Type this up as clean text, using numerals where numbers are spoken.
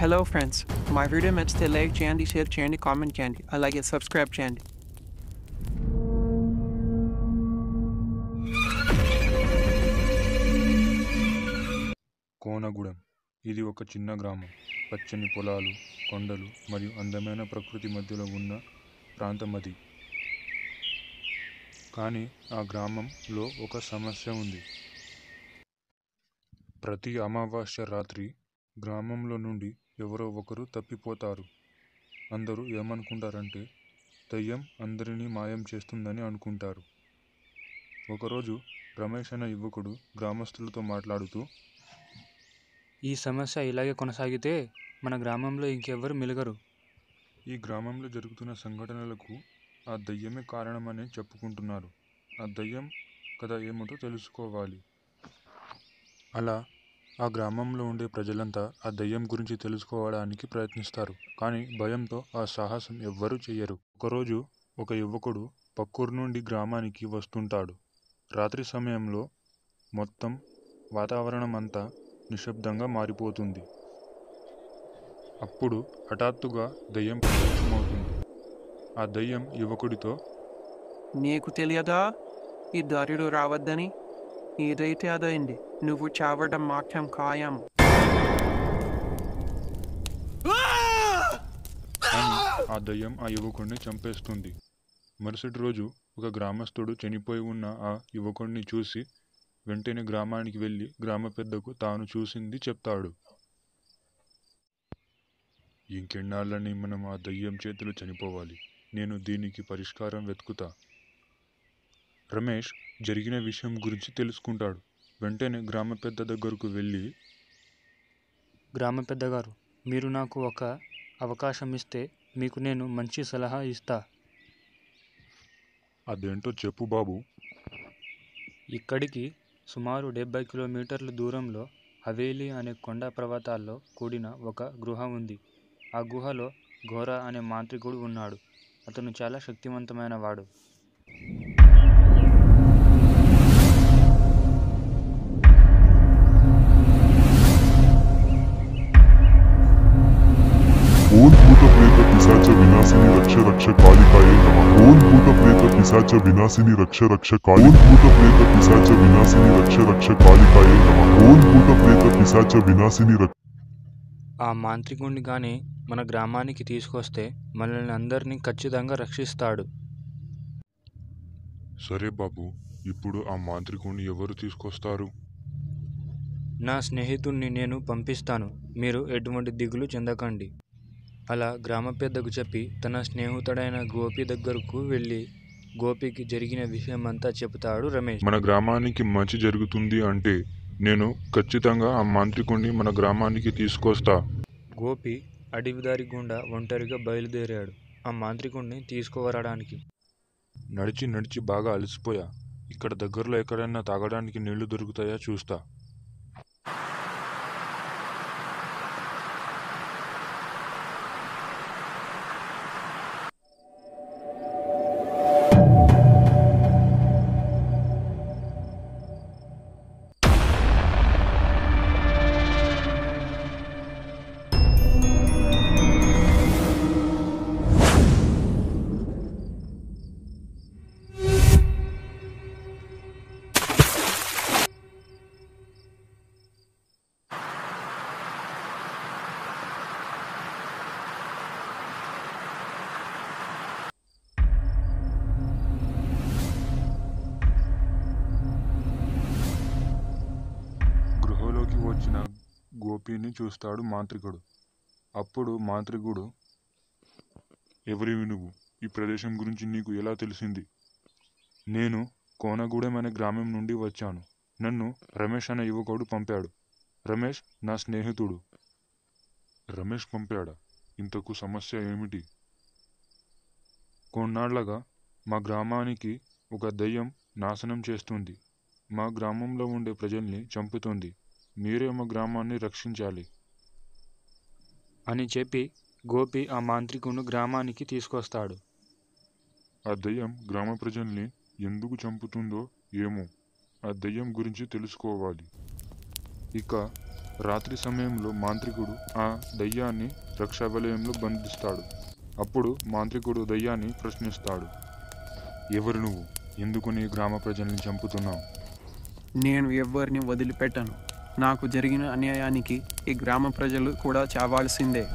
Hello friends, మా video నచ్చితే like చేయండి, షేర్ చేయండి, కామెంట్ చేయండి, అలాగే సబ్స్క్రైబ్ చేయండి. కోనగూడెం ఇది ఒక చిన్న గ్రామం. పచ్చని పొలాలు, కొండలు మరియు అందమైన ప్రకృతి మధ్యలో ఉన్న ప్రాంతం అది. కానీ ఆ గ్రామంలో ఒక సమస్య ఉంది. ప్రతి అమావాస్య రాత్రి గ్రామంలో నుండి ఎవరో ఒకరు తప్పిపోతారు. అందరూ ఏమనుకుంటారంటే దయ్యం అందరినీ మాయం చేస్తుందని అనుకుంటారు. ఒకరోజు రమేష్ అనే యువకుడు గ్రామస్తులతో మాట్లాడుతూ, ఈ సమస్య ఇలాగే కొనసాగితే మన గ్రామంలో ఇంకెవ్వరు మెలగరు. ఈ గ్రామంలో జరుగుతున్న సంఘటనలకు ఆ దయ్యమే కారణమని చెప్పుకుంటున్నారు. ఆ దయ్యం కథ ఏమిటో తెలుసుకోవాలి. అలా ఆ గ్రామంలో ఉండే ప్రజలంతా ఆ దయ్యం గురించి తెలుసుకోవడానికి ప్రయత్నిస్తారు. కానీ భయంతో ఆ సాహసం ఎవ్వరూ చెయ్యరు. ఒకరోజు ఒక యువకుడు పక్కూరు నుండి గ్రామానికి వస్తుంటాడు. రాత్రి సమయంలో మొత్తం వాతావరణం అంతా నిశ్శబ్దంగా మారిపోతుంది. అప్పుడు హఠాత్తుగా దయ్యం ప్రత్యక్షమవుతుంది. ఆ దయ్యం యువకుడితో, నీకు తెలియదా ఈ దారిలో రావద్దని? ఏదైతే అదైంది, నువ్వు చావడం మాత్రం ఖాయం. అని ఆ దయ్యం ఆ యువకుడిని చంపేస్తుంది. మరుసటి రోజు ఒక గ్రామస్తుడు చనిపోయి ఉన్న ఆ యువకుడిని చూసి వెంటనే గ్రామానికి వెళ్ళి గ్రామ పెద్దకు తాను చూసింది చెప్తాడు. ఇంకెన్నాళ్ళని మనం ఆ దయ్యం చేతులు చనిపోవాలి? నేను దీనికి పరిష్కారం వెతుకుతా. రమేష్ జరిగిన విషయం గురించి తెలుసుకుంటాడు. వెంటనే గ్రామ పెద్ద దగ్గరకు వెళ్ళి, గ్రామ పెద్దగారు, మీరు నాకు ఒక అవకాశం ఇస్తే మీకు నేను మంచి సలహా ఇస్తా. అదేంటో చెప్పు బాబు. ఇక్కడికి సుమారు 70 కిలోమీటర్ల దూరంలో హవేలీ అనే కొండ పర్వతాల్లో కూడిన ఒక గుహ ఉంది. ఆ గుహలో ఘోర అనే మాంత్రికుడు ఉన్నాడు. అతను చాలా శక్తివంతమైన వాడు. ఓం భూత ప్రేత పిశాచ వినాశిని రక్ష రక్ష కాళికాయే నమః. ఓం భూత ప్రేత పిశాచ వినాశిని రక్ష రక్ష కాళి. ఓం భూత ప్రేత పిశాచ వినాశిని రక్ష రక్ష కాళికాయే నమః. ఓం భూత ప్రేత పిశాచ వినాశిని ఆ మాంత్రికుడిని కానీ మన గ్రామానికి తీసుకొస్తే మనల్ని అందరినీ ఖచ్చితంగా రక్షిస్తాడు. సరే బాబు, ఇప్పుడు ఆ మాంత్రికుడిని ఎవరు తీసుకొస్తారు? నా స్నేహితుడిని నేను పంపిస్తాను. మీరు ఎటువంటి దిగులు చెందకండి. అలా గ్రామ పెద్దకు చెప్పి తన స్నేహితుడైన గోపి దగ్గరకు వెళ్ళి గోపికి జరిగిన విషయమంతా చెబుతాడు రమేష్. మన గ్రామానికి మంచి జరుగుతుంది అంటే నేను ఖచ్చితంగా ఆ మాంత్రికుడిని మన గ్రామానికి తీసుకొస్తా. గోపి అడవిదారి గుండా ఒంటరిగా బయలుదేరాడు ఆ మాంత్రికుడిని తీసుకువరడానికి. నడిచి నడిచి బాగా అలసిపోయా. ఇక్కడ దగ్గరలో ఎక్కడైనా తాగడానికి నీళ్లు దొరుకుతాయా చూస్తా. గృహలోకి వచ్చిన గోపిని చూస్తాడు మాంత్రికుడు. అప్పుడు మాంత్రికుడు, ఎవరివి నువ్వు? ఈ ప్రదేశం గురించి నీకు ఎలా తెలిసింది? నేను కోనగూడెం అనే గ్రామం నుండి వచ్చాను. నన్ను రమేష్ అనే యువకుడు పంపాడు. రమేష్ నా స్నేహితుడు. రమేష్ పంపాడా? ఇంతకు సమస్య ఏమిటి? కొన్నాళ్లగా మా గ్రామానికి ఒక దయ్యం నాశనం చేస్తుంది. మా గ్రామంలో ఉండే ప్రజల్ని చంపుతుంది. మీరే మా గ్రామాన్ని రక్షించాలి అని చెప్పి గోపి ఆ మాంత్రికుడిని గ్రామానికి తీసుకొస్తాడు. ఆ దయ్యం గ్రామ ప్రజల్ని ఎందుకు చంపుతుందో ఏమో. ఆ దయ్యం గురించి తెలుసుకోవాలి. ఇక రాత్రి సమయంలో మాంత్రికుడు ఆ దయ్యాన్ని రక్షావలయంలో బంధిస్తాడు. అప్పుడు మాంత్రికుడు దయ్యాన్ని ప్రశ్నిస్తాడు. ఎవరు నువ్వు? ఎందుకు నీ గ్రామ ప్రజల్ని చంపుతున్నావు? నేను ఎవ్వరిని వదిలిపెట్టను. నాకు జరిగిన అన్యాయానికి ఈ గ్రామ ప్రజలు కూడా చావాల్సిందే.